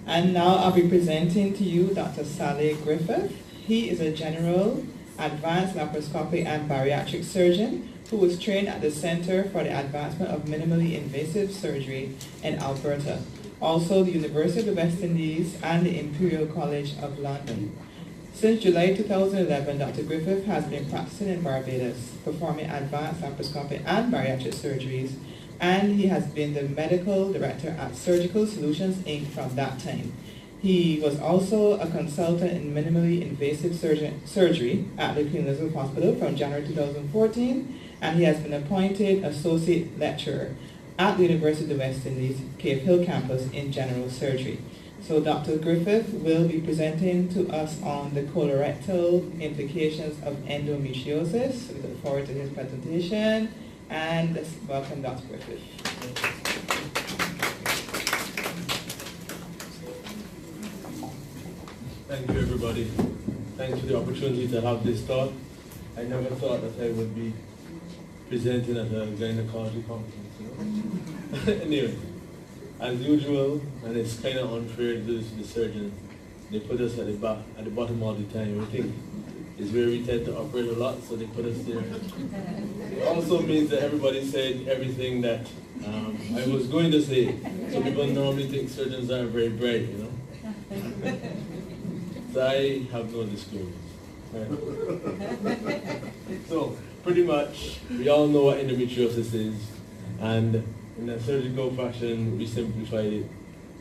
And now I'll be presenting to you Dr. Sahle Griffith. He is a general, advanced laparoscopic and bariatric surgeon who was trained at the Center for the Advancement of Minimally Invasive Surgery in Alberta, also the University of the West Indies and the Imperial College of London. Since July 2011, Dr. Griffith has been practicing in Barbados, performing advanced laparoscopic and bariatric surgeries, and he has been the medical director at Surgical Solutions Inc. from that time. He was also a consultant in minimally invasive surgery at the Queen Elizabeth Hospital from January 2014, and he has been appointed associate lecturer at the University of the West Indies, Cave Hill campus in general surgery. So Dr. Griffith will be presenting to us on the colorectal implications of endometriosis. We look forward to his presentation, and let's welcome Dr. Griffith. Thank you, everybody. Thanks for the opportunity to have this talk. I never thought that I would be presenting at a gynecology conference, you know? Anyway, as usual, and it's kind of unfair to the surgeons, they put us at the bottom all the time. We think it's where we tend to operate a lot, so they put us there. It also means that everybody said everything that I was going to say. So people normally think surgeons are very bright, you know? So I have no disclosures. Right? So pretty much, we all know what endometriosis is, and in a surgical fashion, we simplified it.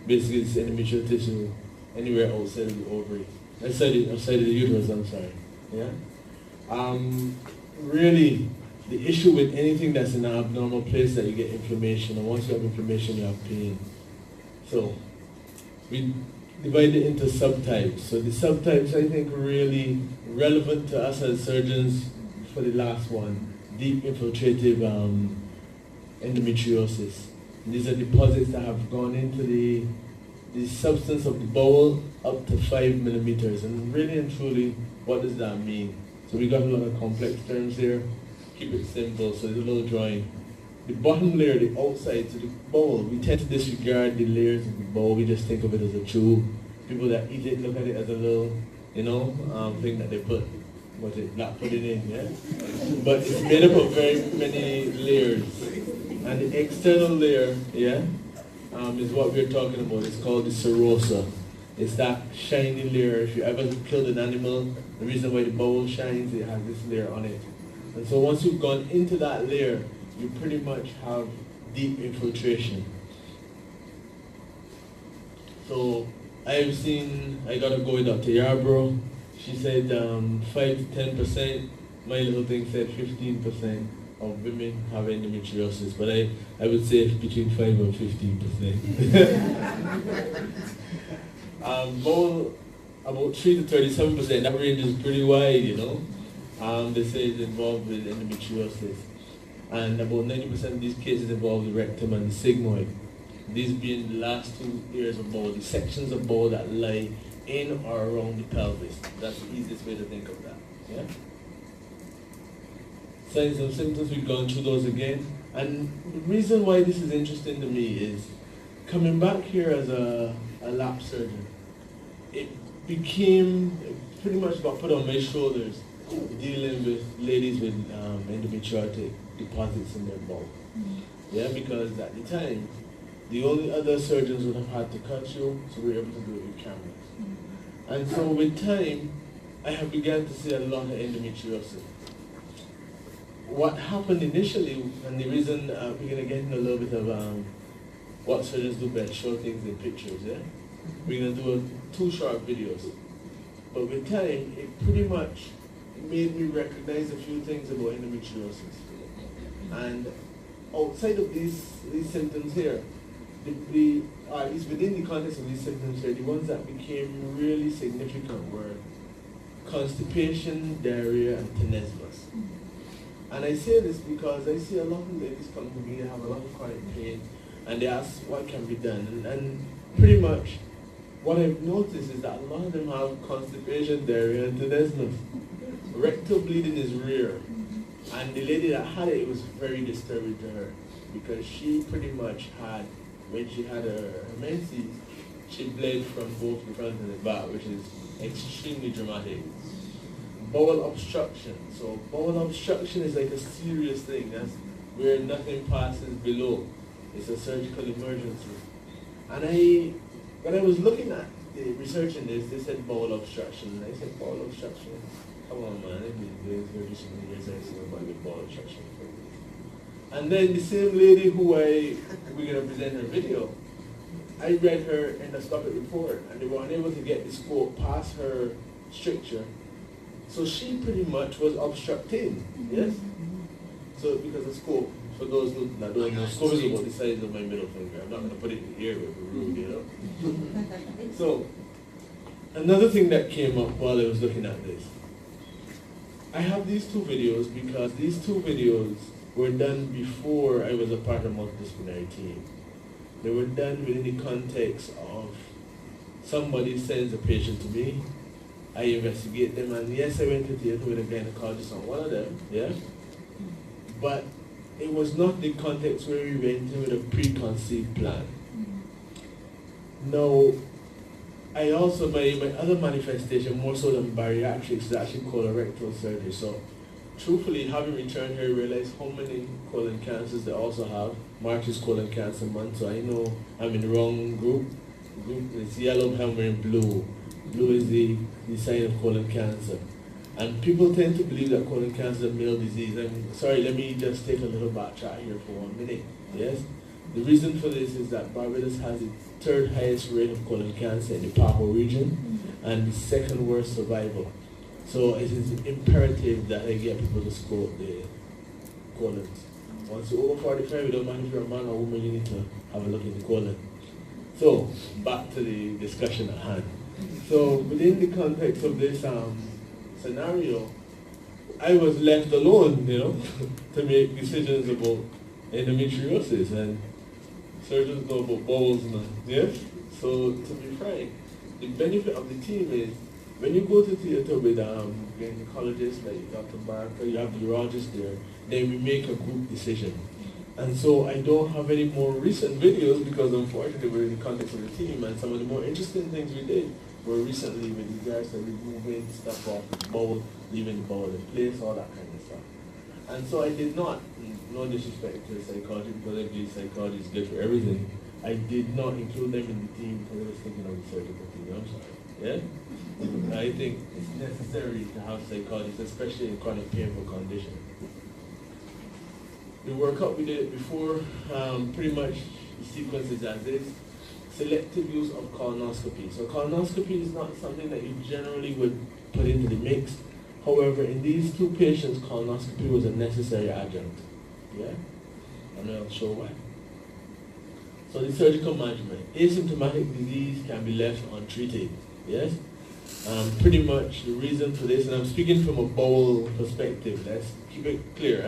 Basically, it's endometrial tissue anywhere outside of the ovary, outside of the uterus. I'm sorry. Yeah. Really, the issue with anything that's in an abnormal place that you get inflammation, and once you have inflammation, you have pain. So we divide it into subtypes. So the subtypes, I think, are really relevant to us as surgeons for the last one, deep infiltrative endometriosis. And these are deposits that have gone into the substance of the bowel up to 5 millimeters. And really and truly, what does that mean? So we got a lot of complex terms here. Keep it simple, so there's a little drawing. The bottom layer, the outside, so the bowl, we tend to disregard the layers of the bowl. We just think of it as a tube. People that eat it look at it as a little, you know, thing that they put, black pudding in, yeah? But it's made up of very many layers. And the external layer, yeah, is what we're talking about. It's called the serosa. It's that shiny layer. If you ever killed an animal, the reason why the bowl shines, it has this layer on it. And so once you've gone into that layer, you pretty much have deep infiltration. So I got to go with Dr. Yarbrough. She said 5 to 10%. My little thing said 15% of women have endometriosis, but I would say between 5 and 15%. Bowel, about 3 to 37%. That range is pretty wide, you know. They say it's involved with endometriosis. And about 90% of these cases involve the rectum and the sigmoid. These being the last 2 layers of bowel, the sections of bowel that lie in or around the pelvis. That's the easiest way to think of that. Yeah? Signs and symptoms, we've gone through those again. And the reason why this is interesting to me is coming back here as a lap surgeon, it pretty much got put on my shoulders dealing with ladies with endometriotic deposits in their bowel. Yeah, because at the time, the only other surgeons would have had to cut you, so we were able to do it with cameras. And so with time, I have begun to see a lot of endometriosis. What happened initially, and the reason we're going to get into a little bit of what surgeons do best, show things in pictures, yeah? We're going to do 2 short videos. But with time, it pretty much made me recognize a few things about endometriosis. And outside of these symptoms here, at least within the context of these symptoms here, the ones that became really significant were constipation, diarrhea, and tenesmus. And I say this because I see a lot of ladies come to me, they have a lot of chronic pain, and they ask what can be done. And pretty much what I've noticed is that a lot of them have constipation, diarrhea, and tenesmus. Rectal bleeding is rare. And the lady that had it was very disturbing to her because she pretty much had, when she had her menses, she bled from both the front and the back, which is extremely dramatic. Bowel obstruction. So bowel obstruction is like a serious thing. That's where nothing passes below. It's a surgical emergency. And when I was looking at the research in this, they said bowel obstruction. And I said, bowel obstruction? Come on, man. I've been doing surgery so many years, I see about the bowel obstruction. And then the same lady who we're going to present her video, I read her endoscopic report, and they were unable to get the scope past her stricture. So she pretty much was obstructing, yes? So because of scope, for those who don't know, scope is about the size of my middle finger. I'm not going to put it in here with rude, you know? So, another thing that came up while I was looking at this, I have these two videos because these two videos were done before I was a part of a multidisciplinary team. They were done within the context of somebody sends a patient to me, I investigate them, and yes, I went to theater with a gynecologist on one of them, yeah? But it was not the context where we went in with a preconceived plan. Now, I also, my other manifestation, more so than bariatrics, is actually colorectal surgery. So, truthfully, having returned here, I realized how many colon cancers they also have. March is colon cancer month, so I know I'm in the wrong group. The group is yellow, I'm wearing blue. Blue is the sign of colon cancer. And people tend to believe that colon cancer is a male disease. I'm sorry, let me just take a little backtrack here for 1 minute. Yes? The reason for this is that Barbados has the third highest rate of colon cancer in the Paho region and the second worst survival. So it is imperative that I get people to scope the colons. Once you're over 45, it don't matter if you're a man or woman, you need to have a look at the colon. So, back to the discussion at hand. So, within the context of this scenario, I was left alone, you know, to make decisions about endometriosis, and surgeons know about bowels now, yes? So, to be frank, the benefit of the team is, when you go to theater with gynecologists like Dr. Barker, you have the urologist there, then we make a group decision. And so I don't have any more recent videos because unfortunately we're in the context of the team, and some of the more interesting things we did were recently with regards to removing stuff off the bowel, leaving the bowel in place, all that kind of stuff. And so I did not, no disrespect to psychology, because I believe psychology is good for everything, I did not include them in the team because I was thinking of the surgical team. I'm sorry. Yeah? I think it's necessary to have psychologists, especially in chronic painful conditions. The workup we did before, pretty much the sequence is as is. Selective use of colonoscopy. So colonoscopy is not something that you generally would put into the mix. However, in these two patients, colonoscopy was a necessary adjunct. Yeah? And I'll show why. So the surgical management. Asymptomatic disease can be left untreated. Yes? Pretty much the reason for this, and I'm speaking from a bowel perspective, let's keep it clear.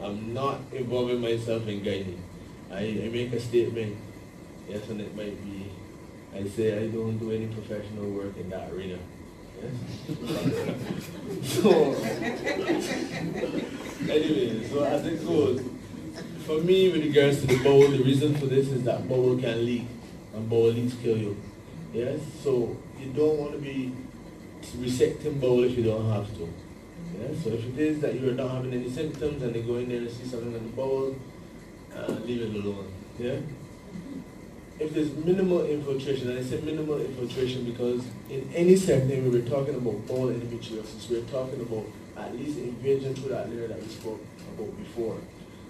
I'm not involving myself in gynae. I make a statement, yes, and it might be, I say I don't do any professional work in that arena. Yes? So, anyway, so as it goes, for me, with regards to the bowel, the reason for this is that bowel can leak, and bowel leaks kill you. Yes? So, you don't want to be resecting bowel if you don't have to. Yeah? So if it is that you're not having any symptoms and they go in there and see something in the bowel, leave it alone. Yeah? If there's minimal infiltration, and I say minimal infiltration because in any setting we were talking about bowel endometriosis, we're talking about at least invasion through that layer that we spoke about before.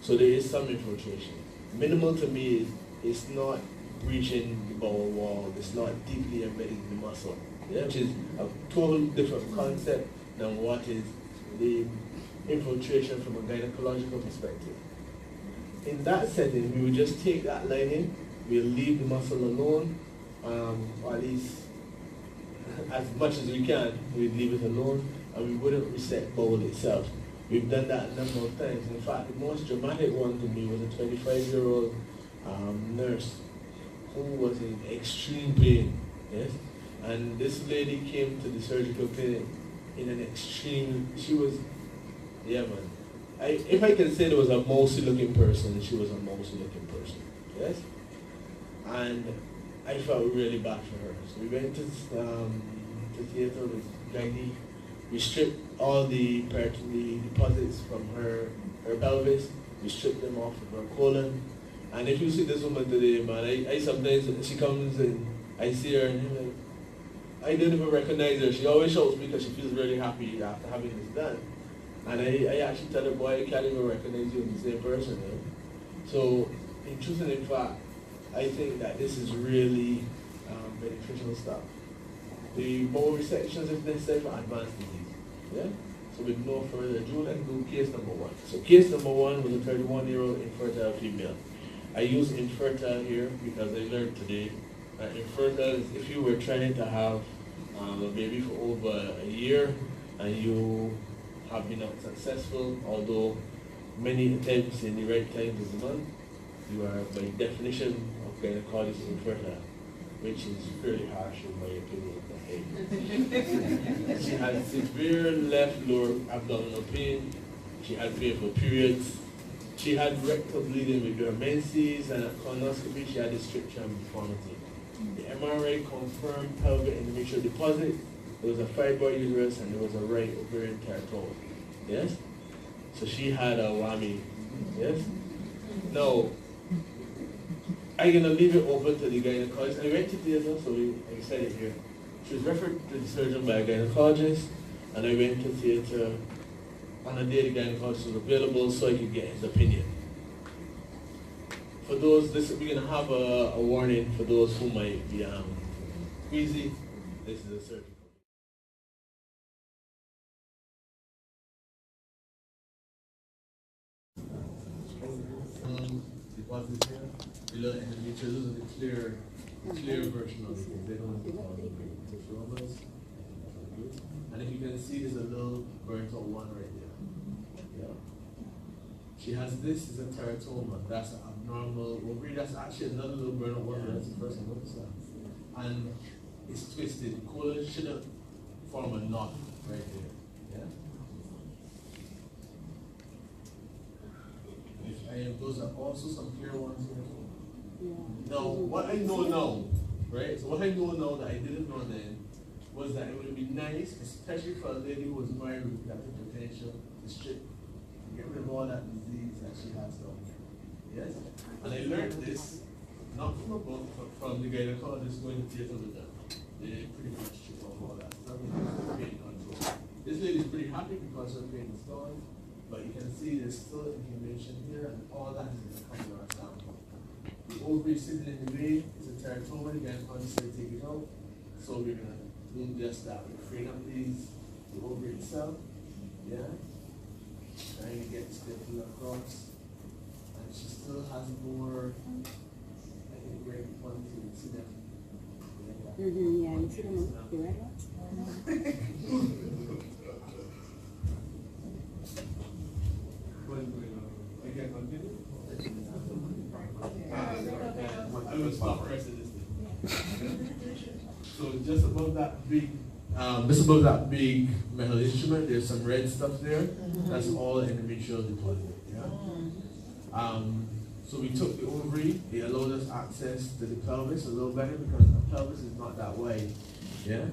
So there is some infiltration. Minimal to me is it's not breaching the bowel wall, it's not deeply embedded in the muscle, yeah? Which is a total different concept than what is the infiltration from a gynecological perspective. In that setting, we would just take that lining, we'll leave the muscle alone, or at least as much as we can, we'd leave it alone, and we wouldn't reset bowel itself. We've done that a number of times. In fact, the most dramatic one to me was a 25-year-old nurse who was in extreme pain, yes? And this lady came to the surgical clinic in an extreme, she was, yeah man, if I can say there was a mousy looking person, she was a mousy looking person, yes? And I felt really bad for her. So we went to theater with Guy. We stripped all the deposits from her pelvis. We stripped them off of her colon. And if you see this woman today, man, I sometimes, she comes and I see her and I'm like, I don't even recognize her. She always shouts because she feels really happy after having this done. And I actually tell her, boy, I can't even recognize you as the same person. You know? So, in truth and in fact, I think that this is really beneficial stuff. The bowel resections is necessary for advanced disease. Yeah? So with no further ado, let's do case number 1. So case number 1 was a 31-year-old infertile female. I use infertile here because I learned today that infertile is if you were trying to have a baby for over a year and you have been unsuccessful, although many attempts in the right time is the month, you are by definition of gynecologist infertile, which is fairly harsh in my opinion. She had severe left lower abdominal pain, she had painful periods, she had rectal bleeding with her menses, and at colonoscopy she had a stricture and deformity. The MRI confirmed pelvic endometrial deposit, there was a fibroid uterus, and there was a right ovarian teratoma. Yes? So she had a whammy. Yes? Now, I'm going to leave it open to the gynecologist. I went to theater, so I said it here. She was referred to the surgeon by a gynecologist, and I went to theater on a day the gynecologist was available so I could get his opinion. For those, we're going to have a warning for those who might be queasy. This is a surgery. Deposits here, below endometriosis is the clear version of it. They don't call them endometriomas. And if you can see, there's a little burnt out one right there. Yeah. She has this is a teratoma. That's an abnormal ovary. That's actually another little burnt out one. That's the first I noticed that. And it's twisted. The colon shouldn't form a knot right there. Yeah. Those are also some clear ones here. Yeah. Now, what I know now, right? So what I know now that I didn't know then was that it would be nice, especially for a lady who was married with reproductive potential, to strip, to get rid of all that disease that she has down here. Yes? And I learned this not from a book, but from the gynecologist going to theater with them. They pretty much strip off all that stuff. Pain control. This lady's pretty happy because her pain is gone. But you can see there's still inflammation here, and all that is going to come to our sample. The ovary sitting in the way is a teratoma. You can honestly take it out. So we're going to do just that. We're freeing up the ovary itself. Yeah. Trying to get stapler across. And she still has more, I think, great quality. You see them? Yeah, you see them. You ready? I can continue? I will stop pressing this thing. So just above that big metal instrument, there's some red stuff there. That's all endometrial deposit. Yeah. So we took the ovary. It allowed us access to the pelvis a little better because the pelvis is not that wide. Yeah.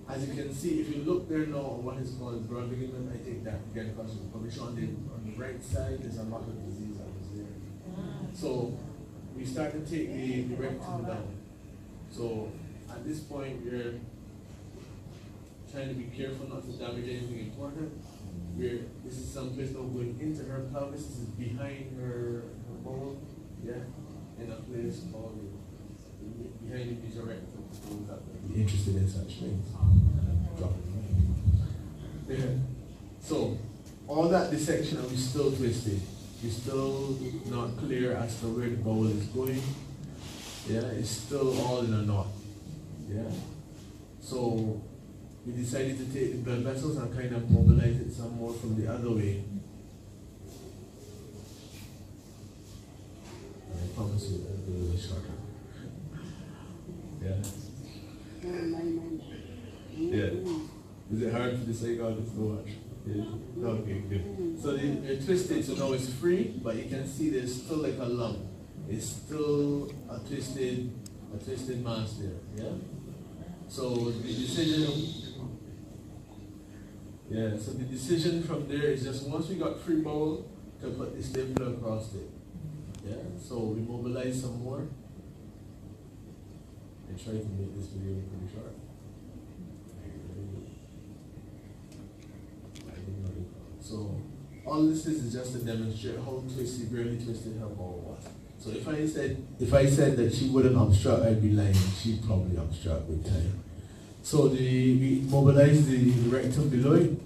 As you can see, if you look there now on what is called broad ligament, I think that gynecologist will publish on the right side, there's a lot of disease that was there. So we start to take the rectum down. So at this point, we're trying to be careful not to damage anything important. This is some place now going into her pelvis. This is behind her bone, yeah, in a place called behind the major rectum. Be interested in such things. Yeah. So all that dissection, and we still twisted. We're still not clear as to where the bowel is going. Yeah, it's still all in a knot. Yeah. So we decided to take the blood vessels and kind of mobilize it some more from the other way. I promise you that will be shorter. Yeah. Yeah. Is it hard for the psychologist to watch? Yeah. Okay, good. So they're twisted, so now it's free, but you can see there's still like a lump. it's still a twisted mass there. Yeah. So the decision from there is just once we got free bowel to put the stapler across it. Yeah. So we mobilize some more. I try to make this video pretty short. So all this is just to demonstrate how severely twisted her bowel was. So if I said that she wouldn't obstruct, I'd be lying. She'd probably obstruct with time. So we mobilize the rectum below it.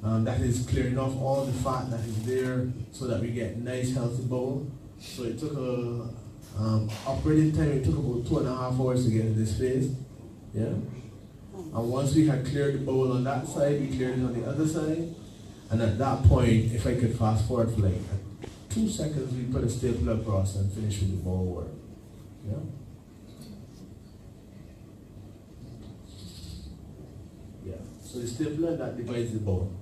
That is clearing off all the fat that is there so that we get nice healthy bowel. So it took operating time, it took about 2.5 hours to get to this phase. Yeah. And once we had cleared the bowel on that side, we cleared it on the other side. And at that point, if I could fast forward for like 2 seconds, we put a stapler across and finish with the bowel work. Yeah. Yeah. So the stapler that divides the bowel.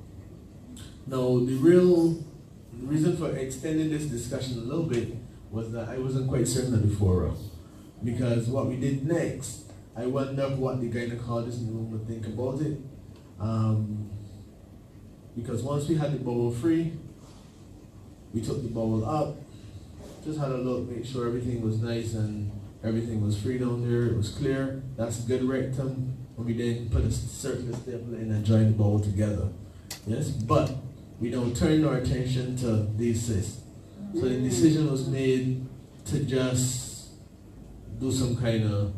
Now the reason for extending this discussion a little bit was that I wasn't quite certain of the forum. Because what we did next, I wonder what the gynecologist in the room would think about it. Because once we had the bowel free, we took the bowel up, just had a look, make sure everything was nice and everything was free down there, it was clear. That's good rectum. And we then put a circular stapler in and join the bowel together. Yes, but we don't turn our attention to these cysts. So the decision was made to just do some kind of,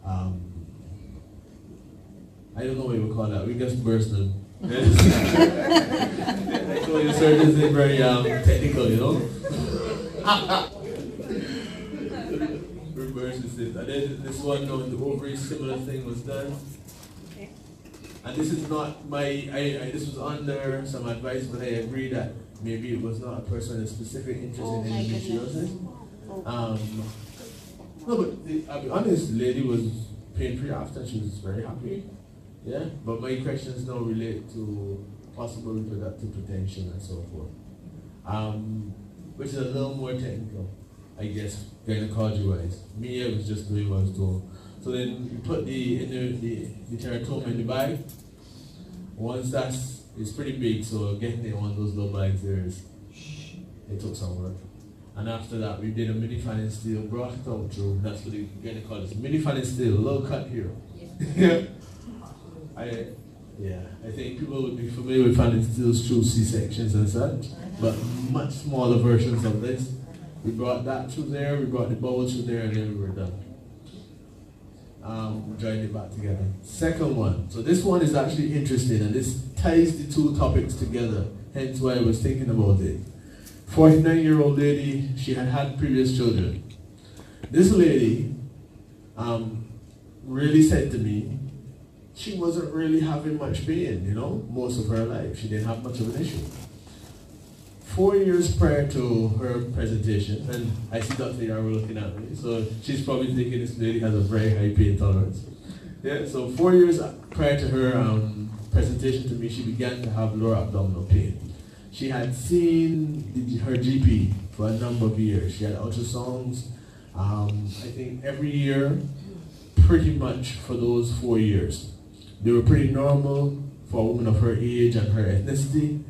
I don't know what you would call that, we just burst them. I know your surgeons are very technical, you know? Reverse the cyst. And then this one, the ovary similar thing was done. And this is not this was under some advice, but I agree that maybe it was not a person with specific interest in endometriosis. No, but I'll be honest, the lady was pain-free after, she was very happy. Yeah, but my questions now relate to possible reproductive potential and so forth. Which is a little more technical, I guess, gynecology-wise. Me, I was just doing what I was doing. So then we put the teratoma in the bag. Once it's pretty big, so getting it one of those little bags there it took some work. And after that, we did a mini fan and steel, brought it out through, that's what the gynecologist, mini fan and steel, a little cut here. Yeah. I think people would be familiar with fan and steels through C-sections and such, but much smaller versions of this. We brought that through there, we brought the bowel through there, and then we were done. We joined it back together. Second one. So this one is actually interesting, and this ties the two topics together, hence why I was thinking about it. 49-year-old lady, she had previous children. This lady really said to me, she wasn't really having much pain, most of her life. She didn't have much of an issue. 4 years prior to her presentation, and I see Dr. Yara looking at me, so she's probably thinking this lady has a very high pain tolerance. Yeah, so 4 years prior to her presentation to me, she began to have lower abdominal pain. She had seen her GP for a number of years. She had ultrasounds, I think every year, pretty much for those 4 years. They were pretty normal for a woman of her age and her ethnicity.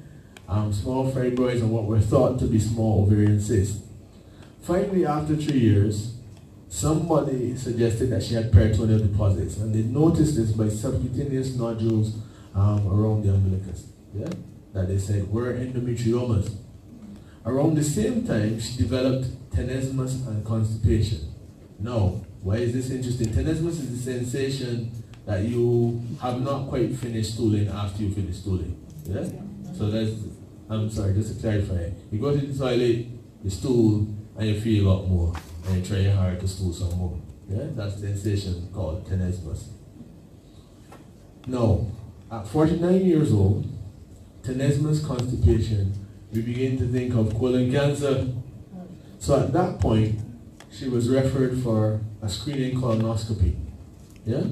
Small fibroids and what were thought to be small ovarian cysts. Finally, after 3 years, somebody suggested that she had peritoneal deposits, and they noticed this by subcutaneous nodules around the umbilicus. Yeah? That they said were endometriomas. Around the same time, she developed tenesmus and constipation. Now, why is this interesting? Tenesmus is the sensation that you have not quite finished stooling after you finish stooling. Yeah? So I'm sorry, just to clarify. You go to the toilet, you stool, and you feel a lot more. And you try hard to stool some more. Yeah? That's the sensation called tenesmus. Now, at 49 years old, tenesmus, constipation, we begin to think of colon cancer. So at that point, she was referred for a screening colonoscopy. Yeah?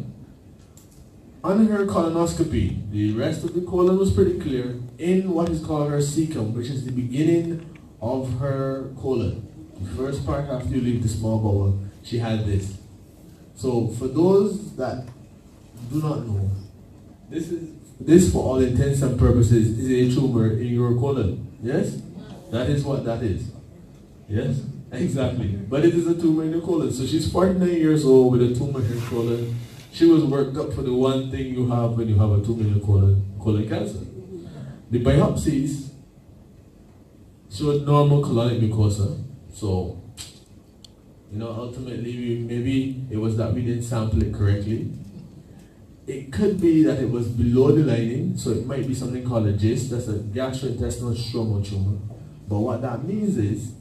On her colonoscopy, the rest of the colon was pretty clear in what is called her cecum, which is the beginning of her colon. The first part after you leave the small bowel, she had this. So for those that do not know, this for all intents and purposes is a tumor in your colon. Yes? That is what that is. Yes? Exactly. But it is a tumor in your colon. So she's 49 years old with a tumor in her colon. She was worked up for the one thing you have when you have a tumor in your colon cancer. The biopsies showed normal colonic mucosa. So, ultimately, maybe it was that we didn't sample it correctly. It could be that it was below the lining, so it might be something called a GIST, that's a gastrointestinal stromal tumor. But what that means is,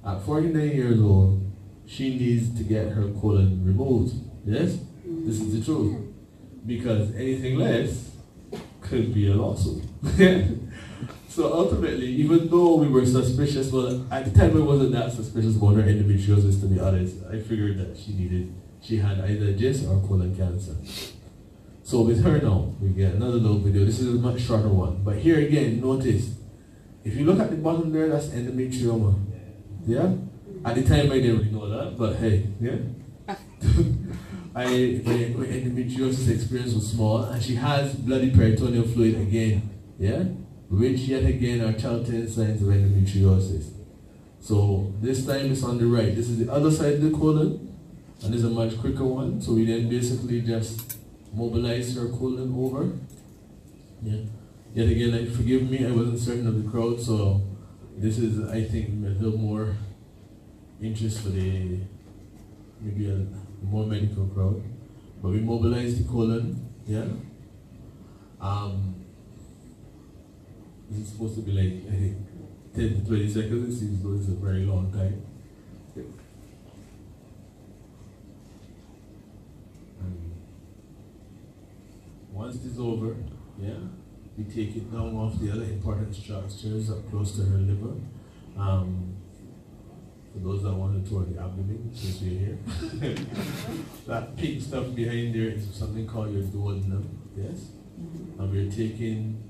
at 49 years old, she needs to get her colon removed. Yes? This is the truth. Because anything less could be a lawsuit. So ultimately, even though we were suspicious, well, at the time I wasn't that suspicious about her endometriosis, to be honest. I figured that she had either GIST or colon cancer. So with her now, we get another little video. This is a much shorter one. But here again, notice, if you look at the bottom there, that's endometrioma. Yeah? At the time I didn't really know that, but hey, yeah? My endometriosis experience was small, and she has bloody peritoneal fluid again. Yeah? Which yet again are telltale signs of endometriosis. So this time it's on the right. This is the other side of the colon, and this is a much quicker one. So we then basically just mobilize her colon over. Yeah. Yet again, forgive me, I wasn't certain of the crowd, so this is, I think, a little more interest for maybe a more medical crowd. But we mobilize the colon, yeah. This is supposed to be like, I think, 10 to 20 seconds. It seems though it's a very long time. Yeah. Once this is over, yeah, we take it down off the other important structures up close to her liver. For those that want to tour the abdomen, since we're here. That pink stuff behind there is something called your duodenum, yes? And we're taking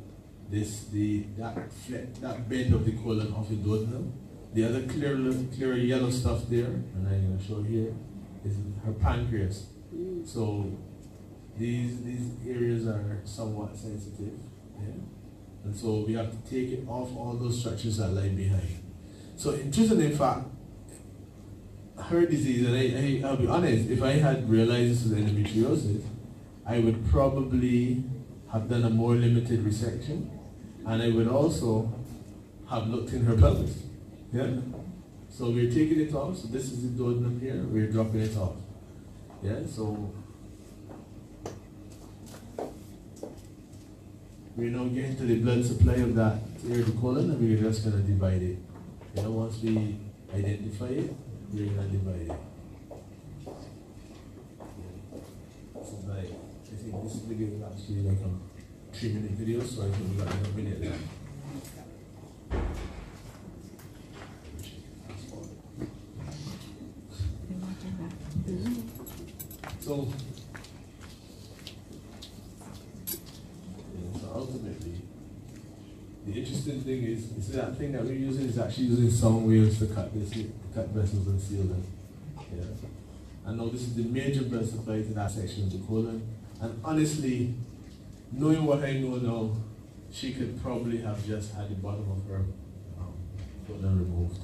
that bend of the colon off the duodenum. The other clear yellow stuff there, and I'm going to show here, is her pancreas. So these areas are somewhat sensitive, yeah? And so we have to take it off all those structures that lie behind. So in truth and in fact, her disease, and I'll be honest, if I had realized this was endometriosis, I would probably have done a more limited resection, and I would also have looked in her pelvis. Yeah? So we're taking it off. So this is the duodenum here. We're dropping it off. Yeah? So we're now getting to the blood supply of that area of the colon, and we're just going to divide it. You know, once we identify it, we're going to divide it. So like, I think this video is actually like a 3-minute video, so I think we got like a minute left. So ultimately, the interesting thing is that thing that we're using is actually using sound waves to cut vessels and seal them. Yeah. And now this is the major blood supply to that section of the colon. And honestly, knowing what I know now, she could probably have just had the bottom of her colon removed.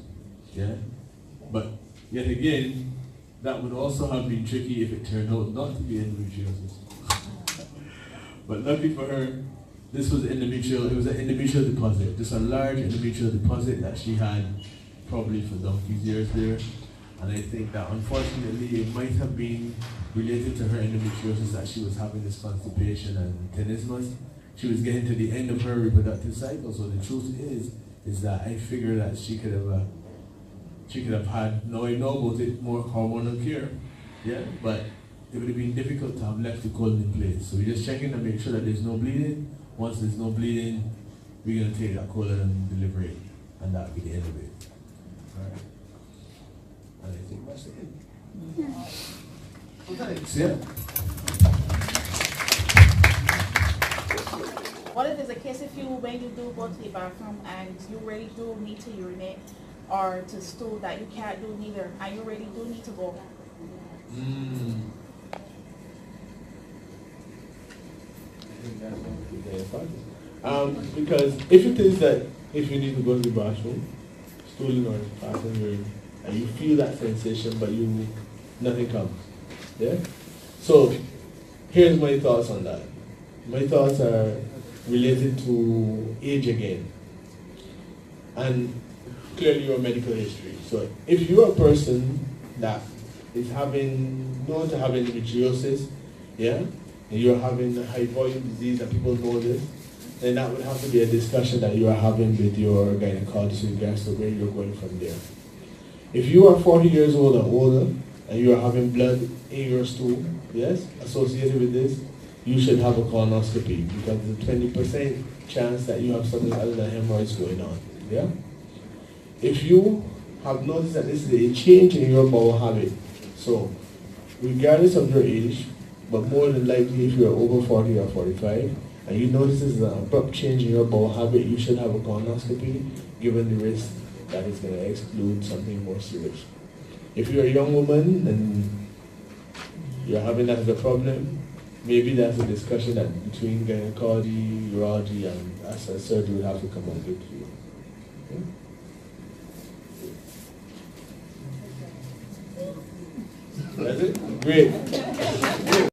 Yeah. But yet again, that would also have been tricky if it turned out not to be endometriosis. But lucky for her, this was endometrial. It was an endometrial deposit, just a large endometrial deposit that she had probably for donkey's years there. And I think that unfortunately it might have been related to her endometriosis that she was having this constipation and tenesmus. She was getting to the end of her reproductive cycle. So the truth is that I figure that she could have had, now I know about it, more hormonal care. Yeah, but it would have been difficult to have left the colon in place. So we're just checking to make sure that there's no bleeding. Once there's no bleeding, we're going to take that colon and deliver it. And that'll be the end of it. Alright. And I think that's it. Thanks, yeah. What if there's a case when you do go to the bathroom and you really do need to urinate, or to stool that you can't do neither, and you really do need to go. Because if it is that if you need to go to the bathroom, stooling or passing urine, and you feel that sensation, but nothing comes, yeah. So here's my thoughts on that. My thoughts are related to age again, and clearly your medical history. So if you're a person that is known to have endometriosis, yeah, and you're having a high volume disease and people know this, then that would have to be a discussion that you are having with your gynecologist in regards to where you're going from there. If you are 40 years old or older and you are having blood in your stool, yes, associated with this, you should have a colonoscopy because there's a 20% chance that you have something other than hemorrhoids going on. Yeah? If you have noticed that this is a change in your bowel habit, so regardless of your age, but more than likely if you're over 40 or 45, and you notice this is an abrupt change in your bowel habit, you should have a colonoscopy given the risk that it's going to exclude something more serious. If you're a young woman and you're having that as a problem, maybe that's a discussion that between gynecology, urology, and as a surgery would have to come up with you. Okay? That's it? Great.